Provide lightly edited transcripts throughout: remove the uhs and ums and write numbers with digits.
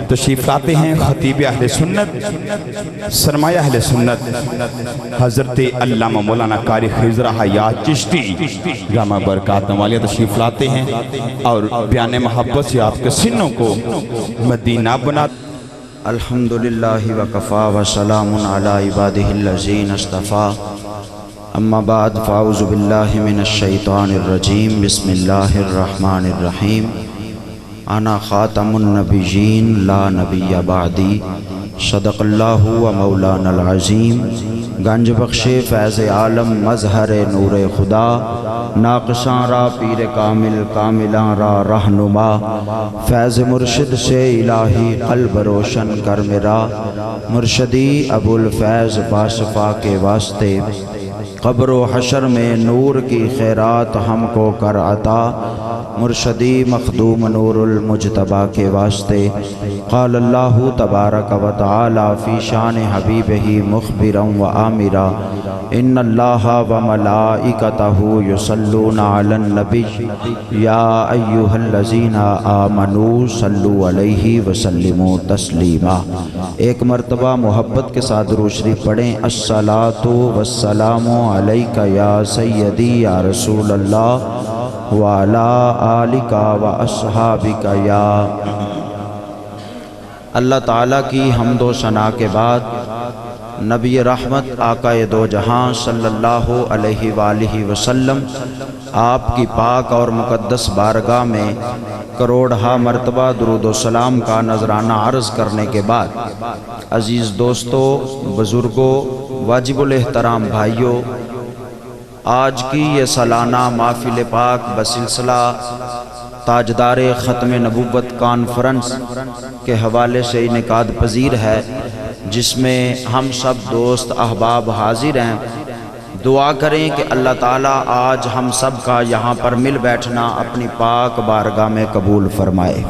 تشریف لاتے ہیں خطیب اہل سنت سرمایہ اہل سنت حضرت علامہ مولانا قاری خضر حیات چشتی جامع برکات نوالیہ تشریف لاتے ہیں اور بیان محبت سے آپ کے سنوں کو مدینہ بنا. الحمدللہ وکفا وسلام علی عبادہ الذین اصطفیٰ اما بعد فاعوذ باللہ من الشیطان الرجیم بسم اللہ الرحمن الرحیم انا خاتم النبیین لا نبی بعدی صدق اللہ و مولانا العظیم. گنج بخش فیض عالم مظہر نور خدا ناقصاں را پیر کامل کاملاں را رہنما فیض مرشد سے الہی قلب روشن کر میرا مرشدی ابو الفیض باصفا کے واسطے قبر و حشر میں نور کی خیرات ہم کو کر عطا مرشدی مخدوم نور المجتبی کے واسطے. قال اللہ تبارک و تعالی فی شان حبیبہ مخبرا و آمرا ان اللہ و ملائکتہ یصلون علی النبی یا ایہا الذین آمنوا صلوا علیہ وسلموا تسلیما. ایک مرتبہ محبت کے ساتھ درود شریف پڑھیں. الصلاۃ والسلام علیک یا سیدی یا رسول اللہ وعلی آلک و اصحابک. یا اللہ تعالیٰ کی حمد و ثنا کے بعد نبی رحمت آقا دو جہاں صلی اللہ علیہ وآلہ وسلم آپ کی پاک اور مقدس بارگاہ میں کروڑہا مرتبہ درود و سلام کا نذرانہ عرض کرنے کے بعد عزیز دوستو، بزرگوں، واجب الاحترام بھائیوں، آج کی یہ سالانہ محفل پاک بسلسلہ تاجدار ختم نبوت کانفرنس کے حوالے سے انعقاد پذیر ہے، جس میں ہم سب دوست احباب حاضر ہیں. دعا کریں کہ اللہ تعالیٰ آج ہم سب کا یہاں پر مل بیٹھنا اپنی پاک بارگاہ میں قبول فرمائے.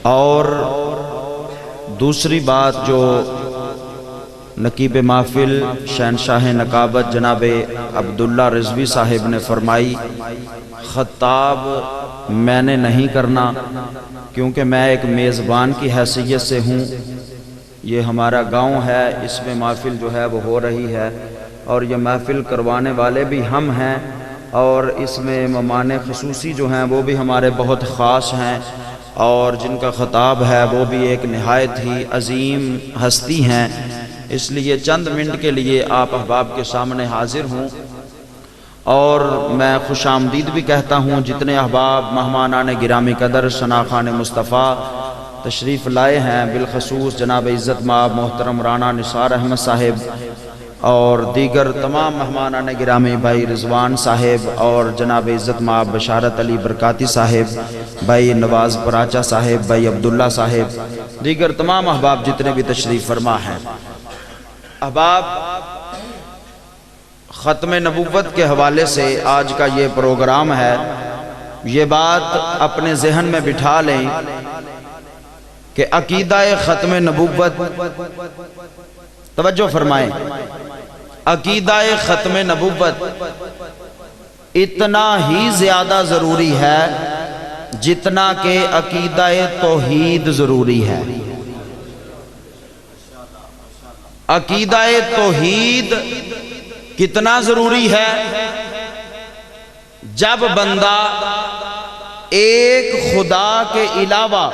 اور دوسری بات جو نقیب محفل شہنشاہ نقابت جناب عبداللہ رضوی صاحب نے فرمائی، خطاب میں نے نہیں کرنا کیونکہ میں ایک میزبان کی حیثیت سے ہوں. یہ ہمارا گاؤں ہے، اس میں محفل جو ہے وہ ہو رہی ہے اور یہ محفل کروانے والے بھی ہم ہیں اور اس میں مہمان خصوصی جو ہیں وہ بھی ہمارے بہت خاص ہیں اور جن کا خطاب ہے وہ بھی ایک نہایت ہی عظیم ہستی ہیں. اس لیے چند منٹ کے لیے آپ احباب کے سامنے حاضر ہوں اور میں خوش آمدید بھی کہتا ہوں جتنے احباب مہمانان گرامی قدر ثناخان مصطفیٰ تشریف لائے ہیں، بالخصوص جناب عزت مآب محترم رانا نثار احمد صاحب اور دیگر تمام مہمانان گرامی بھائی رضوان صاحب اور جناب عزت مآب بشارت علی برکاتی صاحب، بھائی نواز پراچا صاحب، بھائی عبداللہ صاحب، دیگر تمام احباب جتنے بھی تشریف فرما ہیں. احباب، ختم نبوت کے حوالے سے آج کا یہ پروگرام ہے. یہ بات اپنے ذہن میں بٹھا لیں کہ عقیدہ ختم نبوت، توجہ فرمائیں، عقیدہ ختم نبوت اتنا ہی زیادہ ضروری ہے جتنا کہ عقیدہ توحید ضروری ہے. عقیدہ توحید کتنا ضروری ہے؟ جب بندہ ایک خدا کے علاوہ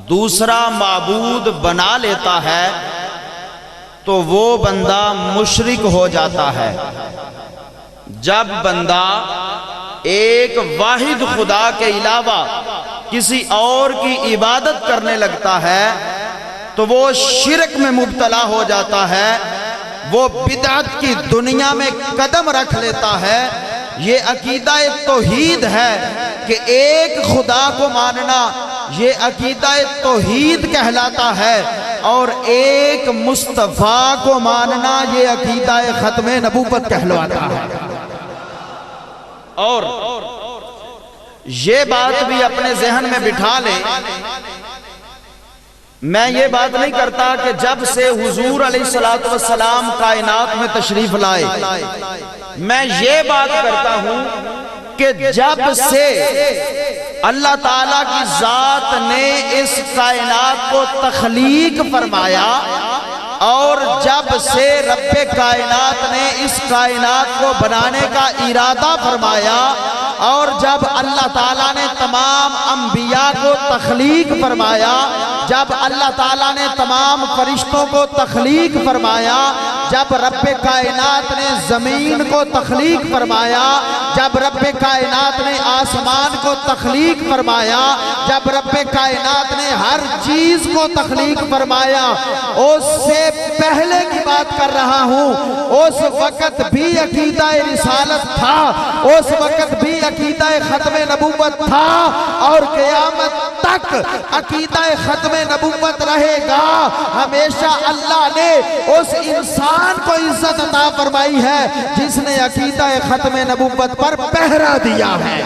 دوسرا معبود بنا لیتا ہے تو وہ بندہ مشرک ہو جاتا ہے. جب بندہ ایک واحد خدا کے علاوہ کسی اور کی عبادت کرنے لگتا ہے تو وہ شرک میں مبتلا ہو جاتا ہے، وہ بدعت کی دنیا میں قدم رکھ لیتا ہے. یہ عقیدہ توحید ہے کہ ایک خدا کو ماننا یہ عقیدہ توحید کہلاتا ہے اور ایک مصطفیٰ کو ماننا یہ عقیدہ ختم نبوت کہلواتا ہے. اور یہ بات بھی اپنے ذہن میں بٹھا لیں، میں یہ بات نہیں کرتا کہ جب سے حضور علیہ السلام کائنات میں تشریف لائے، میں یہ بات کرتا ہوں کہ جب سے اللہ تعالیٰ کی ذات نے اس کائنات کو تخلیق فرمایا، اور جب سے رب کائنات نے اس کائنات کو بنانے کا ارادہ فرمایا، اور جب اللہ تعالیٰ نے تمام انبیاء کو تخلیق فرمایا، جب اللہ تعالیٰ نے تمام فرشتوں کو تخلیق فرمایا، جب رب کائنات نے زمین کو تخلیق فرمایا، جب رب کائنات نے آسمان کو تخلیق فرمایا، جب رب کائنات نے ہر چیز کو تخلیق فرمایا، اس سے پہلے کی بات کر رہا ہوں، اس وقت بھی عقیدہ رسالت تھا، اس وقت بھی عقیدہ ختم نبوت تھا، اور قیامت تک عقیدہ ختم نبوت رہے گا۔ ہمیشہ اللہ نے اس انسان کو عزت عطا فرمائی ہے جس نے عقیدہ ختم نبوت پر پہرا دیا ہے۔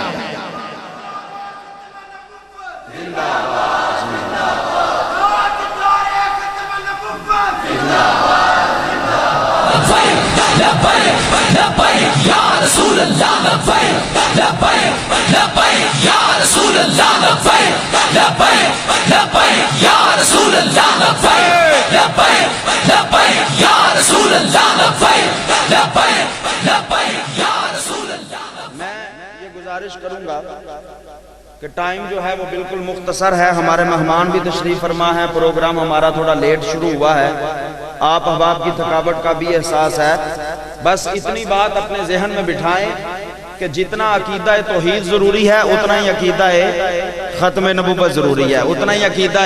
لبیک یا رسول اللہ، لبیک لبیک لبیک یا رسول اللہ، لبیک لبیک لبیک یا رسول اللہ، لبیک لبیک لبیک یا رسول اللہ، لبیک لبیک لبیک یا رسول اللہ۔ میں یہ گزارش کروں گا کہ ٹائم جو ہے وہ بالکل مختصر ہے، ہمارے مہمان بھی تشریف فرما ہے، پروگرام ہمارا تھوڑا لیٹ شروع ہوا ہے، آپ احباب کی تھکاوٹ کا بھی احساس ہے۔ بس اتنی بات اپنے ذہن میں بٹھائیں کہ جتنا عقیدہ توحید ضروری ہے اتنا ہی عقیدہ ختم نبوت ضروری ہے، اتنا ہی عقیدہ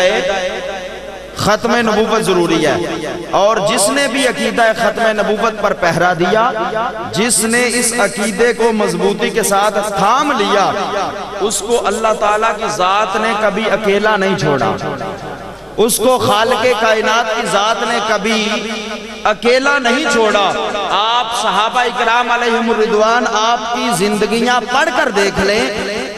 ختم نبوت ضروری ہے۔ اور جس نے بھی عقیدہ ختم نبوت پر پہرا دیا، جس نے اس عقیدے کو مضبوطی کے ساتھ تھام لیا، اس کو اللہ تعالیٰ کی ذات نے کبھی اکیلا نہیں چھوڑا، اس کو خالق کائنات کی ذات نے کبھی اکیلا نہیں چھوڑا۔ آپ صحابہ اکرام علیہم الرضوان آپ کی زندگیاں پڑھ کر دیکھ لیں،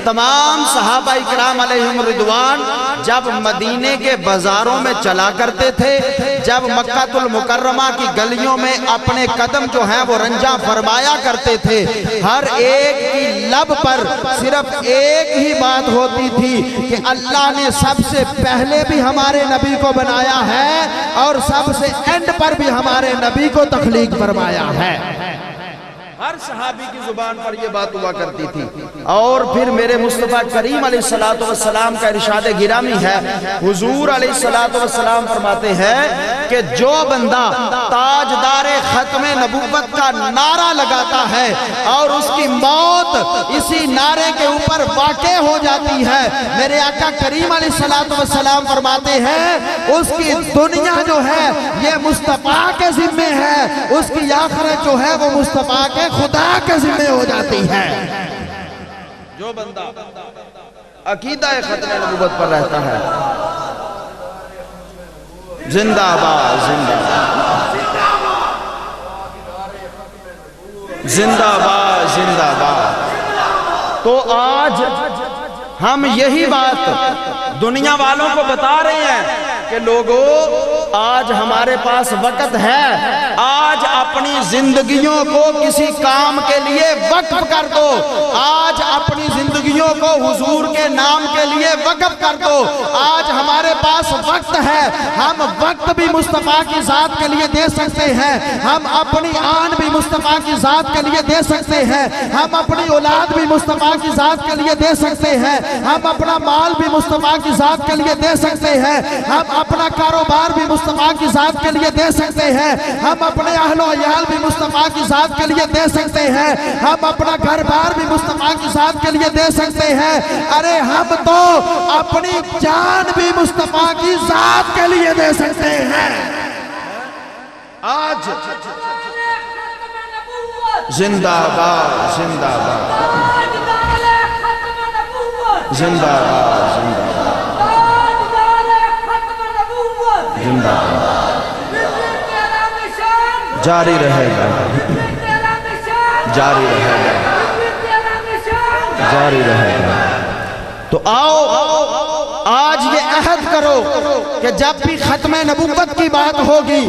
تمام صحابہ اکرام علیہم الرضوان جب مدینے کے بازاروں میں چلا کرتے تھے، جب مکہ المکرمہ کی گلیوں میں اپنے قدم جو ہیں وہ رنجاں فرمایا کرتے تھے، ہر ایک کی لب پر صرف ایک ہی بات ہوتی تھی کہ اللہ نے سب سے پہلے بھی ہمارے نبی کو بنایا ہے اور سب سے اینڈ پر بھی ہمارے نبی کو تخلیق فرمایا ہے۔ ہر صحابی کی زبان پر یہ بات ہوا کرتی تھی۔ اور پھر میرے مصطفیٰ کریم علیہ السلام کا ارشاد گرامی ہے، حضور علیہ السلام فرماتے ہیں کہ جو بندہ تاجدار ختم نبوت کا نعرہ لگاتا ہے اور اس کی موت اسی نعرے کے اوپر واقع ہو جاتی ہے، میرے آقا کریم علیہ السلام فرماتے ہیں اس کی دنیا جو ہے یہ مصطفیٰ کے ذمے ہے، اس کی آخرت جو ہے وہ مصطفیٰ کے خدا کے ذمہ ہو جاتی ہے۔ جو بندہ عقیدہ ختم نبوت پر رہتا ہے، زندہ باد زندہ باد زندہ باد زندہ باد۔ تو آج ہم یہی بات دنیا والوں کو بتا رہے ہیں کہ لوگوں آج ہمارے پاس وقت ہے، آج اپنی زندگیوں کو کسی کام کے لیے وقف کر دو، آج اپنی زندگیوں کو حضور کے نام کے لیے وقف کر دو۔ آج ہمارے پاس وقت ہے، ہم وقت بھی مصطفیٰ کی ذات کے لیے دے سکتے ہیں، ہم اپنی آن بھی مصطفیٰ کی ذات کے لیے دے سکتے ہیں، ہم اپنی اولاد بھی مصطفیٰ کی ذات کے لیے دے سکتے ہیں، ہم اپنا مال بھی مصطفیٰ کی ذات کے لیے دے سکتے ہیں، ہم اپنا کاروبار بھی مصطفیٰ کی ذات کے لیے دے سکتے ہیں، ہم اپنے اہل و عیال بھی مصطفیٰ کی ذات کے لیے دے سکتے ہیں، ہم اپنا گھر بار بھی مصطفیٰ کی ذات کے لیے دے سکتے ہیں۔ ارے ہم تو اپنی جان بھی مصطفیٰ کی ذات کے لیے دے سکتے ہیں۔ آج زندہ باد زندہ باد زندہ باد زندہ باد، جاری رہے گا جاری رہے گا جاری رہے گا۔ تو آؤ آج یہ عہد کرو کہ جب بھی ختم نبوت کی بات ہوگی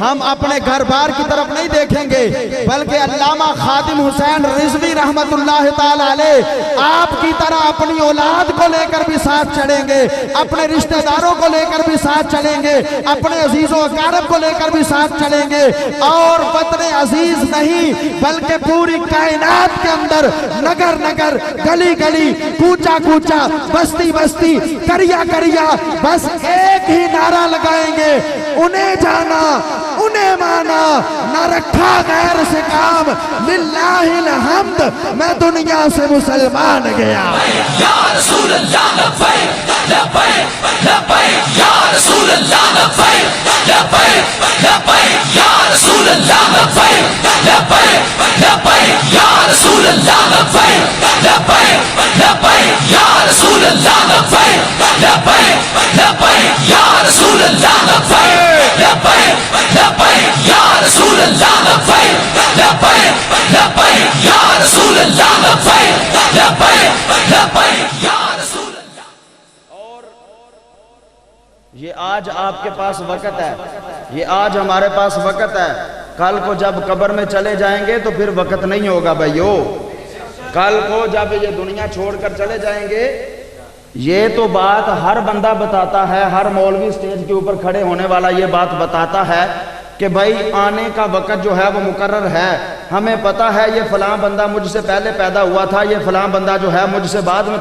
ہم اپنے گھر بار کی طرف نہیں دیکھیں گے، بلکہ علامہ خادم حسین رضوی رحمت اللہ تعالی علیہ آپ کی طرح اپنی اولاد کو لے کر بھی ساتھ چلیں گے، اپنے رشتہ داروں کو لے کر بھی ساتھ چلیں گے، اپنے عزیز و اقارب کو لے کر بھی ساتھ چلیں گے، اور وطن عزیز نہیں بلکہ پوری کائنات کے اندر نگر نگر، گلی گلی، کوچا کوچا، بستی بستی، کریا کریا، بس ایک ہی نعرہ لگائیں گے، انہیں جانا انہیں مانا، نہ رکھا غیر سے کام، للہ الحمد میں دنیا سے مسلمان گیا۔ یا رسول اللہ لبیک لبیک لبیک یا رسول اللہ لبیک لبیک لبیک یا رسول اللہ لبیک لبیک لبیک یا رسول اللہ لبیک لبیک لبیک یا رسول اللہ لبیک لبیک لبیک یا رسول اللہ لبیک لبیک لبیک یا رسول اللہ لبیک لبیک لبیک یا رسول اللہ لبیک لبیک لبیک یا رسول اللہ۔ یہ آج آپ کے پاس وقت ہے، یہ آج ہمارے پاس وقت ہے، کل کو جب قبر میں چلے جائیں گے تو پھر وقت نہیں ہوگا بھائیو، کل کو جب یہ دنیا چھوڑ کر چلے جائیں گے، یہ تو بات ہر بندہ بتاتا ہے، ہر مولوی سٹیج کے اوپر کھڑے ہونے والا یہ بات بتاتا ہے کہ بھائی آنے کا وقت جو ہے وہ مقرر ہے، ہمیں پتہ ہے یہ فلاں بندہ مجھ سے پہلے پیدا ہوا تھا، یہ فلاں بندہ جو ہے مجھ سے بعد میں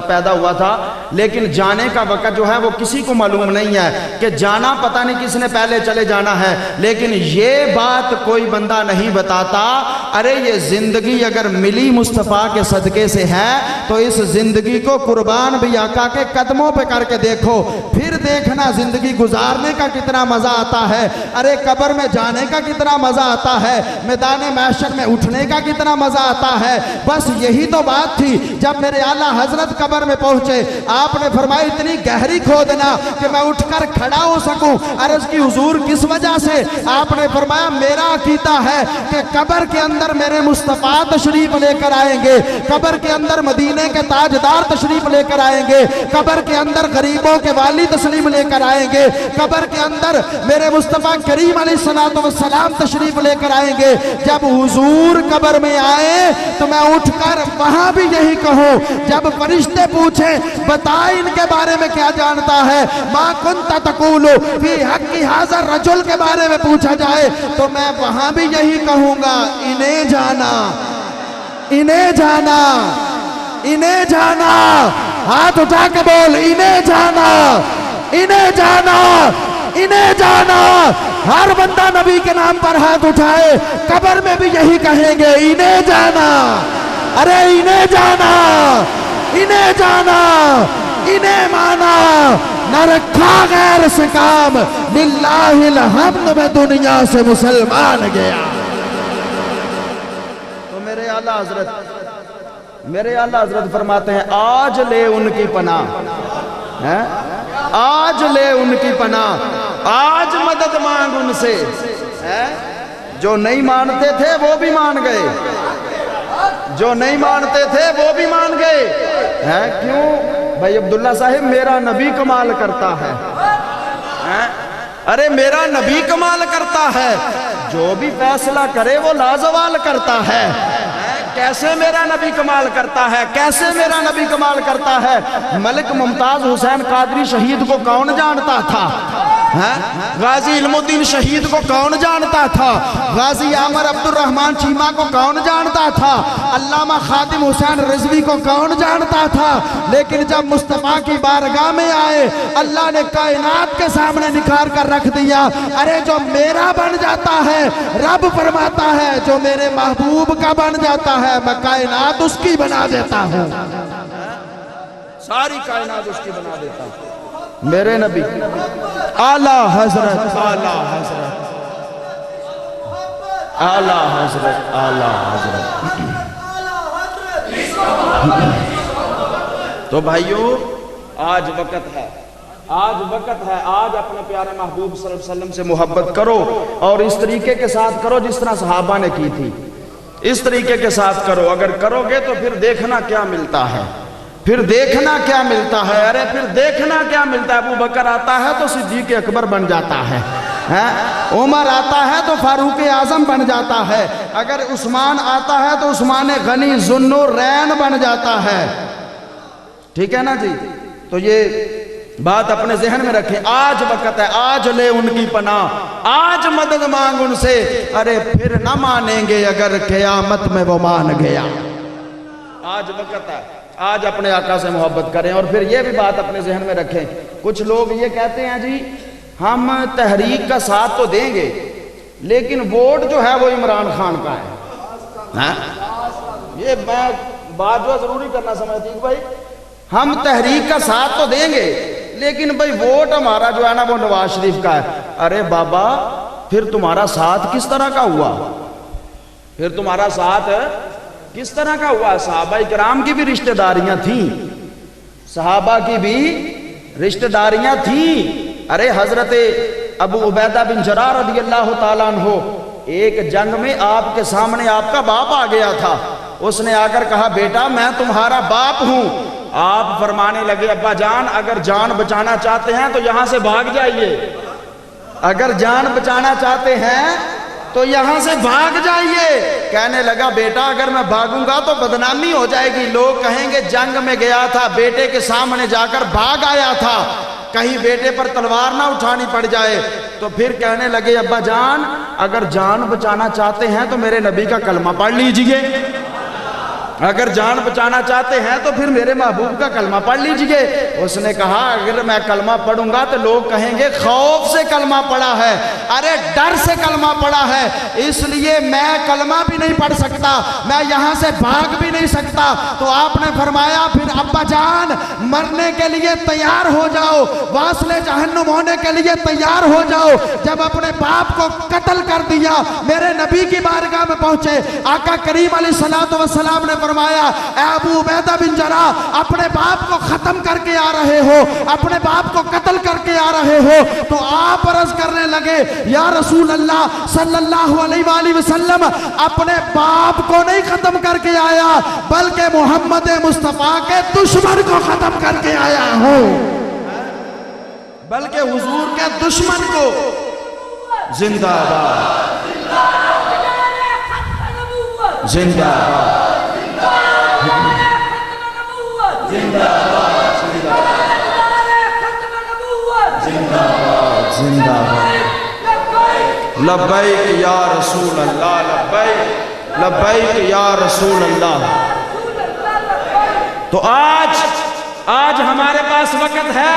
پیدا ہوا تھا، لیکن جانے کا وقت جو ہے وہ کسی کو معلوم نہیں ہے کہ جانا پتہ نہیں کس نے پہلے چلے جانا ہے، لیکن یہ بات کوئی بندہ نہیں بتاتا، ارے یہ زندگی اگر ملی مصطفیٰ کے صدقے سے ہے تو اس زندگی کو قربان بھی آقا کے قدموں پہ کر کے دیکھو، پھر دیکھنا زندگی گزارنے کا کتنا مزہ آتا ہے، ارے قبر میں جانے کا کتنا مزہ آتا ہے، میدان محشر میں اٹھنے کا کتنا مزہ آتا ہے۔ بس یہی تو بات تھی جب میرے اعلیٰ حضرت قبر میں پہنچے، آپ نے فرمایا اتنی گہری کھودنا کہ میں اٹھ کر کھڑا ہو سکوں، عرض کی حضور کس وجہ سے؟ آپ نے فرمایا میرا عقیدہ ہے کہ قبر کے اندر میرے مصطفیٰ تشریف لے کر آئیں گے، قبر کے اندر مدینے کے تاجدار تشریف لے کر آئیں گے، قبر کے اندر غریبوں کے والی تسلیم لے کر آئیں گے، قبر کے اندر میرے مصطفیٰ کریم علیہ السلام تشریف لے کر آئیں گے۔ جب حضور قبر میں آئے تو میں اٹھ کر وہاں بھی یہی کہوں، جب فرشتے پوچھیں بتا ان کے بارے میں کیا جانتا ہے، ما کنت تقول فی حق ھذا الرجل کے بارے میں پوچھا جائے تو میں وہاں بھی یہی کہوں گا، انہیں جانا انہیں جانا انہیں جانا، ہاتھ اٹھا کے بول انہیں جانا انہیں جانا انہیں جانا۔ ہر بندہ نبی کے نام پر ہاتھ اٹھائے، قبر میں بھی یہی کہیں گے انہیں جانا، ارے انہیں جانا انہیں جانا انہیں مانا، نہ رکھا غیر سے کام، للہ الحمد میں دنیا سے مسلمان گیا۔ تو میرے اعلیٰ حضرت فرماتے ہیں آج لے ان کی پناہ، آج لے ان کی پناہ، آج مدد مانگ ان سے، جو نہیں مانتے تھے وہ بھی مان گئے، جو نہیں مانتے تھے وہ بھی مان گئے، کیوں بھائی عبداللہ صاحب میرا نبی کمال کرتا ہے، ارے میرا نبی کمال کرتا ہے، جو بھی فیصلہ کرے وہ لازوال کرتا ہے۔ کیسے میرا نبی کمال کرتا ہے، کیسے میرا نبی کمال کرتا ہے؟ ملک ممتاز حسین قادری شہید کو کون جانتا تھا؟ غازی علم الدین شہید کو کون جانتا تھا؟ غازی عامر عبد الرحمن چیمہ کو کون جانتا تھا؟ علامہ خادم حسین رضوی کو کون جانتا تھا؟ لیکن جب مصطفیٰ کی بارگاہ میں آئے، اللہ نے کائنات کے سامنے نکھار کر رکھ دیا، ارے جو میرا بن جاتا ہے، رب فرماتا ہے جو میرے محبوب کا بن جاتا ہے میں کائنات اس کی بنا دیتا ہوں، ساری کائنات اس کی بنا دیتا ہوں۔ میرے نبی اعلیٰ حضرت اعلیٰ حضرت اعلیٰ حضرت اعلیٰ حضرت۔ تو بھائیو آج وقت ہے، آج وقت ہے، آج اپنے پیارے محبوب صلی اللہ علیہ وسلم سے محبت کرو، اور اس طریقے کے ساتھ کرو جس طرح صحابہ نے کی تھی، اس طریقے کے ساتھ کرو۔ اگر کرو گے تو پھر دیکھنا کیا ملتا ہے، پھر دیکھنا کیا ملتا ہے، ارے پھر دیکھنا کیا ملتا ہے، ابو بکر آتا ہے تو صدیق اکبر بن جاتا ہے، عمر آتا ہے تو فاروق اعظم بن جاتا ہے، اگر عثمان آتا ہے تو عثمان غنی ذو الرین بن جاتا ہے، ٹھیک ہے نا جی؟ تو یہ بات اپنے ذہن میں رکھیں، آج وقت ہے، آج لے ان کی پناہ، آج مدد مانگ ان سے، ارے پھر نہ مانیں گے اگر قیامت میں وہ مان گیا۔ آج وقت ہے، آج اپنے آقا سے محبت کریں۔ اور پھر یہ بھی بات اپنے ذہن میں رکھیں، کچھ لوگ یہ کہتے ہیں جی ہم تحریک کا ساتھ تو دیں گے لیکن ووٹ جو ہے وہ عمران خان کا ہے۔ یہ میں بات جو ضروری کرنا سمجھتی ہوں بھائی، ہم تحریک کا ساتھ تو دیں گے لیکن بھائی ووٹ ہمارا جو ہے نا وہ نواز شریف کا ہے۔ ارے بابا پھر تمہارا ساتھ کس طرح کا ہوا؟ پھر تمہارا ساتھ کس طرح کا ہوا؟ صحابہ کرام کی بھی رشتہ داریاں تھیں، صحابہ کی بھی رشتہ داریاں تھیں۔ ارے حضرت ابو عبیدہ بن جراح رضی اللہ تعالیٰ عنہ، ایک جنگ میں آپ کے سامنے آپ کا باپ آ گیا تھا، اس نے آ کر کہا بیٹا میں تمہارا باپ ہوں۔ آپ فرمانے لگے ابا جان اگر جان بچانا چاہتے ہیں تو یہاں سے بھاگ جائیے، اگر جان بچانا چاہتے ہیں تو یہاں سے بھاگ جائیے۔ کہنے لگا بیٹا اگر میں بھاگوں گا تو بدنامی ہو جائے گی، لوگ کہیں گے جنگ میں گیا تھا، بیٹے کے سامنے جا کر بھاگ آیا تھا، کہیں بیٹے پر تلوار نہ اٹھانی پڑ جائے۔ تو پھر کہنے لگے ابا جان اگر جان بچانا چاہتے ہیں تو میرے نبی کا کلمہ پڑھ لیجئے، اگر جان بچانا چاہتے ہیں تو پھر میرے محبوب کا کلمہ پڑھ لیجئے۔ اس نے کہا اگر میں کلمہ پڑھوں گا تو لوگ کہیں گے خوف سے کلمہ پڑھا ہے، ارے ڈر سے کلمہ پڑھا ہے، اس لیے میں کلمہ بھی نہیں پڑھ سکتا، میں یہاں سے بھاگ بھی نہیں سکتا۔ تو آپ نے فرمایا پھر ابا جان مرنے کے لیے تیار ہو جاؤ، واصل جہنم ہونے کے لیے تیار ہو جاؤ۔ جب اپنے باپ کو قتل کر دیا، میرے نبی کی بارگاہ میں پہنچے، آقا کریم علیہ الصلوۃ والسلام نے فرمایا اے ابو عبیدہ بن جراح اپنے باپ کو ختم کر کے آ رہے ہو، اپنے باپ کو قتل کر کے آ رہے ہو؟ تو آپ عرض کرنے لگے یا رسول اللہ صلی اللہ علیہ وآلہ وسلم اپنے باپ کو نہیں ختم کر کے آیا بلکہ محمد مصطفیٰ کے دشمن کو ختم کر کے آیا ہوں، بلکہ حضور کے دشمن کو۔ زندہ باد زندہ باد زندہ باد لبیک یا رسول اللہ، لبیک لبیک یا رسول اللہ۔ تو آج ہمارے پاس وقت ہے،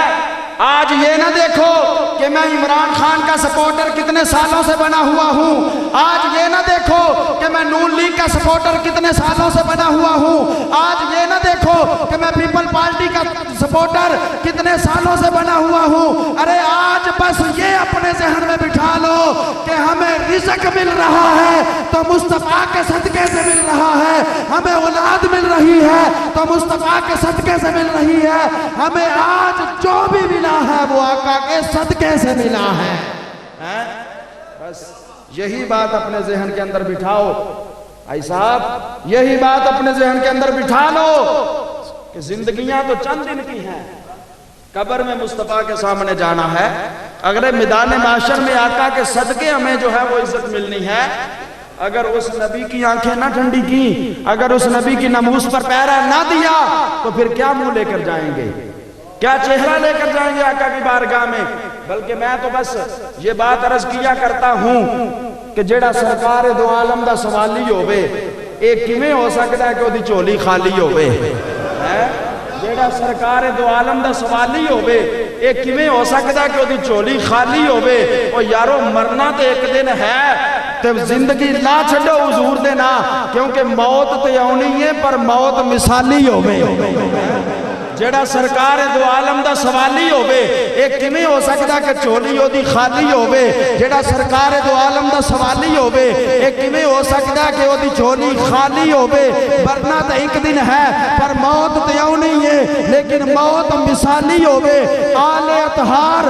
آج یہ نہ دیکھو کہ میں عمران خان کا سپورٹر کتنے سالوں سے بنا ہوا ہوں، آج یہ نہ دیکھو کہ میں نون لیگ کا سپورٹر کتنے سالوں سے بنا ہوا ہوں، آج یہ نہ دیکھو کہ میں پیپل پارٹی کا سپورٹر کتنے سالوں سے بنا ہوا ہوں۔ ارے آج بس یہ اپنے ذہن میں بٹھا لو کہ ہمیں رزق مل رہا ہے تو مصطفیٰ کے صدقے سے مل رہا ہے، ہمیں اولاد مل رہی ہے تو مصطفیٰ کے صدقے سے مل رہی ہے، ہمیں آج جو بھی ملا ہے وہ آقا کے صدقے سے ملا ہے۔ بس یہی بات اپنے ذہن کے اندر بٹھاؤ بھائی صاحب، یہی بات اپنے ذہن کے اندر بٹھا لو کہ زندگیاں تو چند دن کی ہیں، قبر میں مصطفیٰ کے سامنے جانا ہے، اگر میدان معاشر میں آقا کے صدقے ہمیں جو ہے وہ عزت ملنی ہے۔ اگر اس نبی کی آنکھیں نہ ٹھنڈی کی، اگر اس نبی کی ناموس پر پیرا نہ دیا تو پھر کیا منہ لے کر جائیں گے، کیا چہرہ لے کر جائیں گے آقا کی بارگاہ میں؟ بلکہ میں تو بس یہ بات عرض کیا کرتا ہوں کہ جیڑا سرکار دو عالم دا سوالی ہوئے ایک کیویں ہو سکتا ہے کہ وہ دی چولی خالی ہوئے؟ جیڑا سرکار دو عالم دا سوالی ہوئے ایک کیویں ہو سکتا ہے کہ وہ دی چولی خالی ہوئے؟ اور یارو مرنا تے ایک دن ہے، تے زندگی نہ چھڑو حضور دے نا، کیونکہ موت تے آنی ہے پر موت مثالی ہوئے۔ جیڑا سرکار دو عالم دا سوالی ہوئے ایک کیویں ہو سکتا کہ چولی ہو دی خالی ہوئے؟ جیڑا سرکار دو عالم دا سوالی ہوئے ایک کیویں ہو سکتا کہ وہ دی چولی خالی ہوئے؟ ورنہ تو ایک دن ہے پر موت تو یوں نہیں ہے، لیکن موت مثالی ہوئے۔ آل اطہار